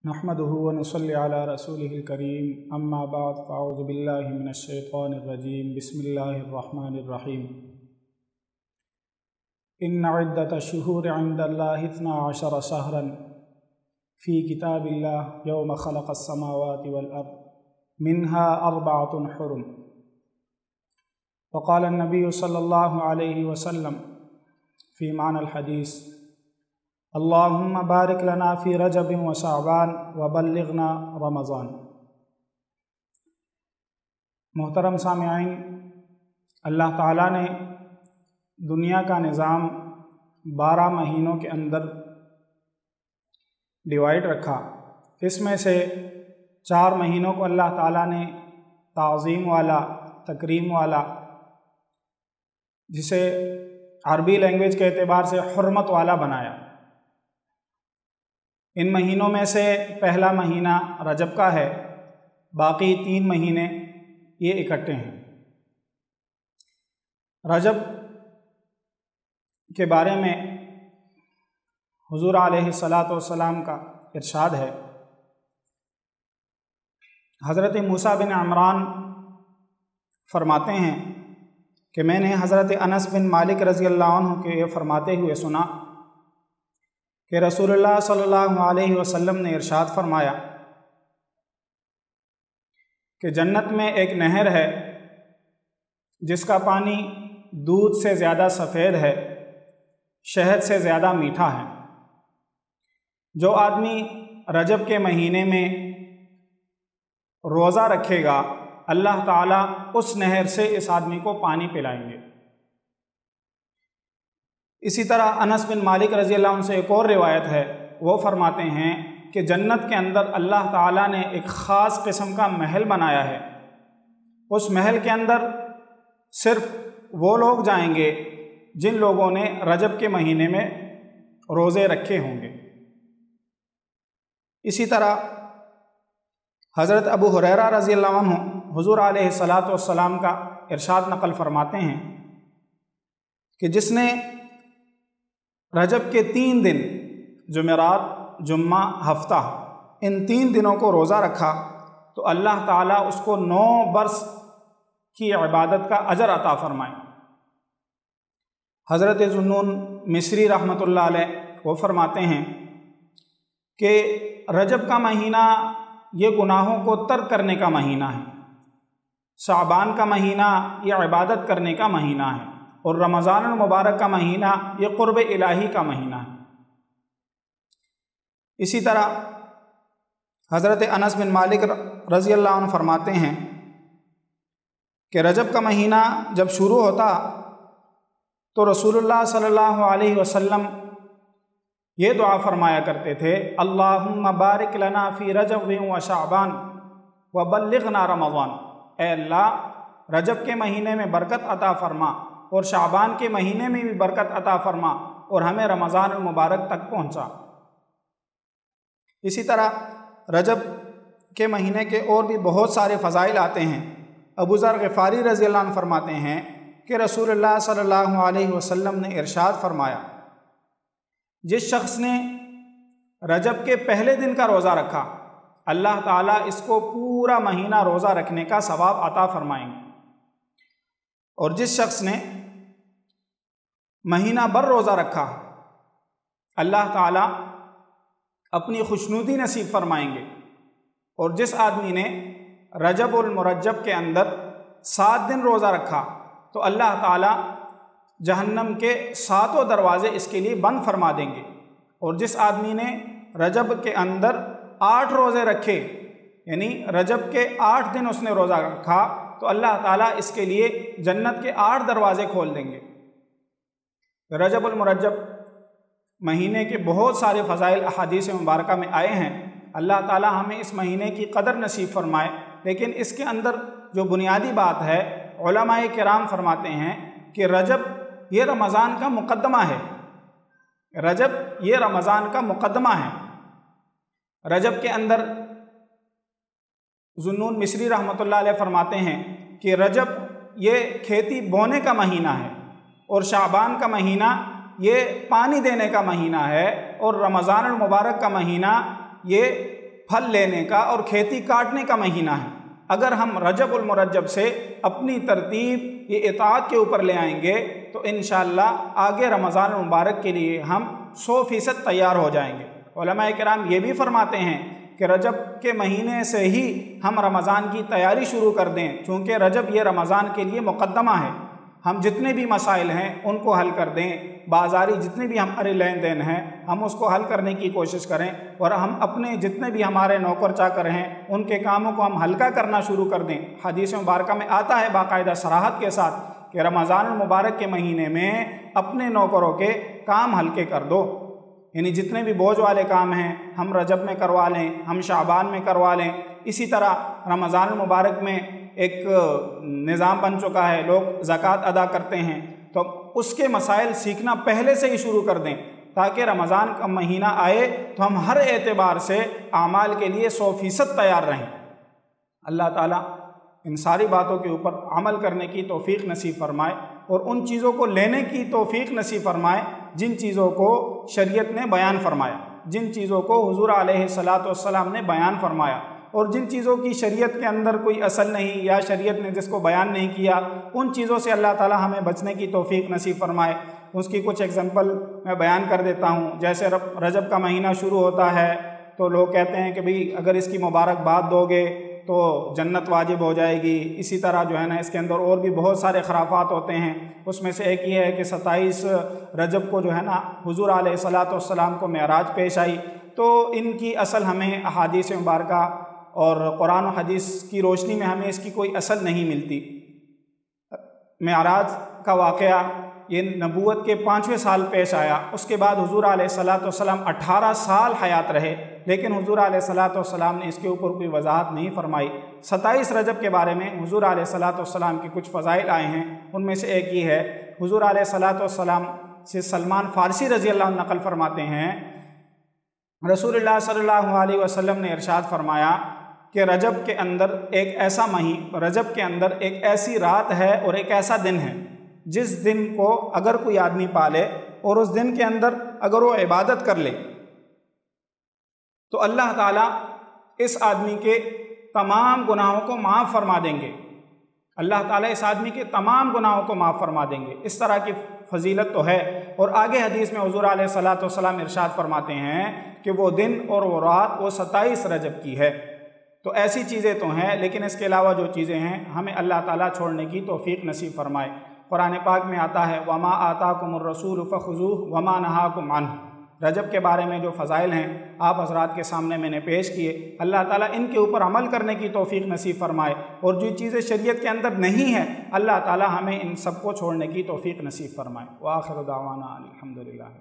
نحمده ونصلي على رسوله الكريم اما بعد فاعوذ بالله من الشيطان الرجيم بسم الله الرحمن الرحيم ان عدة الشهور عند الله 12 شهرا في كتاب الله يوم خلق السماوات والأرض منها 4 حرم. وقال النبي صلى الله عليه وسلم في معنى الحديث اللهم بارك لنا في رجب وشعبان وبلغنا رمضان. محترم سامعین، اللہ تعالیٰ نے دنیا کا نظام 12 مہینوں کے اندر ڈیوائڈ رکھا. اس میں سے 4 مہینوں کو اللہ تعالیٰ نے تعظیم والا، تکریم والا، جسے عربی لینگویج کے اعتبار سے حرمت والا بنایا. ان مہینوں میں سے پہلا مہینہ رجب کا ہے، باقی 3 مہینے یہ اکٹھے ہیں. رجب کے بارے میں حضور علیہ الصلاۃ والسلام کا ارشاد ہے. حضرت موسیٰ بن عمران فرماتے ہیں کہ میں نے حضرت انس بن مالک رضی اللہ عنہ کے یہ فرماتے ہوئے سنا کہ رسول اللہ صلی اللہ علیہ وسلم نے ارشاد فرمایا کہ جنت میں ایک نہر ہے جس کا پانی دودھ سے زیادہ سفید ہے، شہد سے زیادہ میٹھا ہے. جو آدمی رجب کے مہینے میں روزہ رکھے گا اللہ تعالیٰ اس نہر سے اس آدمی کو پانی پلائیں گے. اسی طرح انس بن مالک رضی اللہ عنہ سے ایک اور روایت ہے، وہ فرماتے ہیں کہ جنت کے اندر اللہ تعالیٰ نے ایک خاص قسم کا محل بنایا ہے. اس محل کے اندر صرف وہ لوگ جائیں گے جن لوگوں نے رجب کے مہینے میں روزے رکھے ہوں گے. اسی طرح حضرت ابو ہریرہ رضی اللہ عنہ حضور علیہ الصلاۃ والسلام کا ارشاد نقل فرماتے ہیں کہ جس نے رجب کے 3 دن جمعرات، جمعہ، ہفتہ، ان 3 دنوں کو روزہ رکھا تو اللہ تعالیٰ اس کو 9 برس کی عبادت کا اجر عطا فرمائے. حضرت ذوالنون مصری رحمۃ اللہ علیہ وہ فرماتے ہیں کہ رجب کا مہینہ یہ گناہوں کو ترک کرنے کا مہینہ ہے، شعبان کا مہینہ یہ عبادت کرنے کا مہینہ ہے، اور رمضان المبارک کا مہینہ یہ قرب الہی کا مہینہ ہے. اسی طرح حضرت انس بن مالک رضی اللہ عنہ فرماتے ہیں کہ رجب کا مہینہ جب شروع ہوتا تو رسول اللہ صلی اللہ علیہ وسلم یہ دعا فرمایا کرتے تھے اللہم بارک لنا فی رجب و شعبان وبلغنا رمضان. اے اللہ رجب کے مہینے میں برکت عطا فرما اور شعبان کے مہینے میں بھی برکت عطا فرما اور ہمیں رمضان المبارک تک پہنچا. اسی طرح رجب کے مہینے کے اور بھی بہت سارے فضائل آتے ہیں. ابو ذر غفاری رضی اللہ عنہ فرماتے ہیں کہ رسول اللہ صلی اللہ علیہ وسلم نے ارشاد فرمایا جس شخص نے رجب کے پہلے دن کا روزہ رکھا اللہ تعالیٰ اس کو پورا مہینہ روزہ رکھنے کا ثواب عطا فرمائیں گے، اور جس شخص نے مہینہ بھر روزہ رکھا اللہ تعالیٰ اپنی خوشنودی نصیب فرمائیں گے، اور جس آدمی نے رجب المرجب کے اندر 7 دن روزہ رکھا تو اللہ تعالیٰ جہنم کے 7 دروازے اس کے لیے بند فرما دیں گے، اور جس آدمی نے رجب کے اندر 8 روزے رکھے یعنی رجب کے 8 دن اس نے روزہ رکھا تو اللہ تعالیٰ اس کے لیے جنت کے 8 دروازے کھول دیں گے. رجب المرجب مہینے کے بہت سارے فضائل احادیث مبارکہ میں آئے ہیں. اللہ تعالیٰ ہمیں اس مہینے کی قدر نصیب فرمائے. لیکن اس کے اندر جو بنیادی بات ہے، علماء کرام فرماتے ہیں کہ رجب یہ رمضان کا مقدمہ ہے. رجب یہ رمضان کا مقدمہ ہے. رجب کے اندر ذوالنون مصری رحمۃ اللہ علیہ فرماتے ہیں کہ رجب یہ کھیتی بونے کا مہینہ ہے، اور شعبان کا مہینہ یہ پانی دینے کا مہینہ ہے، اور رمضان المبارک کا مہینہ یہ پھل لینے کا اور کھیتی کاٹنے کا مہینہ ہے۔ اگر ہم رجب المرجب سے اپنی ترتیب یہ اطاعت کے اوپر لے آئیں گے تو انشاءاللہ آگے رمضان المبارک کے لیے ہم 100% تیار ہو جائیں گے۔ علماء کرام یہ بھی فرماتے ہیں کہ رجب کے مہینے سے ہی ہم رمضان کی تیاری شروع کر دیں، چونکہ رجب یہ رمضان کے لیے مقدمہ ہے۔ ہم جتنے بھی مسائل ہیں ان کو حل کر دیں، بازاری جتنے بھی ہمارے لین دین ہیں ہم اس کو حل کرنے کی کوشش کریں، اور ہم اپنے جتنے بھی ہمارے نوکر چاکر ہیں ان کے کاموں کو ہم ہلکا کرنا شروع کر دیں۔ حدیث مبارکہ میں آتا ہے باقاعدہ صراحت کے ساتھ کہ رمضان المبارک کے مہینے میں اپنے نوکروں کے کام ہلکے کر دو، یعنی جتنے بھی بوجھ والے کام ہیں ہم رجب میں کروا لیں، ہم شعبان میں کروا لیں۔ اسی طرح رمضان المبارک میں ایک نظام بن چکا ہے، لوگ زکوٰۃ ادا کرتے ہیں، تو اس کے مسائل سیکھنا پہلے سے ہی شروع کر دیں تاکہ رمضان کا مہینہ آئے تو ہم ہر اعتبار سے اعمال کے لیے 100% تیار رہیں۔ اللہ تعالیٰ ان ساری باتوں کے اوپر عمل کرنے کی توفیق نصیب فرمائے اور ان چیزوں کو لینے کی توفیق نصیب فرمائے جن چیزوں کو شریعت نے بیان فرمایا، جن چیزوں کو حضور علیہ الصلاۃ والسلام نے بیان فرمایا، اور جن چیزوں کی شریعت کے اندر کوئی اصل نہیں یا شریعت نے جس کو بیان نہیں کیا ان چیزوں سے اللہ تعالیٰ ہمیں بچنے کی توفیق نصیب فرمائے۔ اس کی کچھ ایگزامپل میں بیان کر دیتا ہوں۔ جیسے رجب کا مہینہ شروع ہوتا ہے تو لوگ کہتے ہیں کہ بھئی اگر اس کی مبارکباد دو گے تو جنت واجب ہو جائے گی۔ اسی طرح جو ہے نا اس کے اندر اور بھی بہت سارے خرافات ہوتے ہیں، اس میں سے ایک یہ ہے کہ 27 رجب کو جو ہے نا حضور علیہ الصلاۃ والسلام کو معراج پیش آئی، تو ان کی اصل ہمیں احادیث مبارکہ اور قرآن و حدیث کی روشنی میں ہمیں اس کی کوئی اصل نہیں ملتی۔ معراج کا واقعہ یہ نبوت کے 5ویں سال پیش آیا، اس کے بعد حضور علیہ الصلاۃ والسلام 18 سال حیات رہے، لیکن حضور علیہ الصلاۃ والسلام نے اس کے اوپر کوئی وضاحت نہیں فرمائی۔ 27 رجب کے بارے میں حضور علیہ الصلاۃ والسلام کے کچھ فضائل آئے ہیں، ان میں سے ایک یہ ہے، حضور علیہ الصلاۃ والسلام سے سلمان فارسی رضی اللہ عنہ نقل فرماتے ہیں، رسول اللہ صلی اللہ علیہ وسلم نے ارشاد فرمایا کہ رجب کے اندر ایک ایسی رات ہے اور ایک ایسا دن ہے جس دن کو اگر کوئی آدمی پالے اور اس دن کے اندر اگر وہ عبادت کر لے تو اللہ تعالیٰ اس آدمی کے تمام گناہوں کو معاف فرما دیں گے۔ اللہ تعالیٰ اس آدمی کے تمام گناہوں کو معاف فرما دیں گے۔ اس طرح کی فضیلت تو ہے، اور آگے حدیث میں حضور علیہ الصلاۃ والسلام ارشاد فرماتے ہیں کہ وہ دن اور وہ رات وہ 27 رجب کی ہے۔ تو ایسی چیزیں تو ہیں، لیکن اس کے علاوہ جو چیزیں ہیں ہمیں اللہ تعالیٰ چھوڑنے کی توفیق نصیب فرمائے۔ قرآن پاک میں آتا ہے وَمَا آتَاكُمُ الرَّسُولُ فَخُذُوهُ وَمَا نَهَاكُمْ عَنْهُ۔ رجب کے بارے میں جو فضائل ہیں آپ حضرات کے سامنے میں نے پیش کیے، اللہ تعالیٰ ان کے اوپر عمل کرنے کی توفیق نصیب فرمائے، اور جو چیزیں شریعت کے اندر نہیں ہیں اللہ تعالیٰ ہمیں ان سب کو چھوڑنے کی توفیق نصیب فرمائے۔ وآخر دعوانا الحمدللہ۔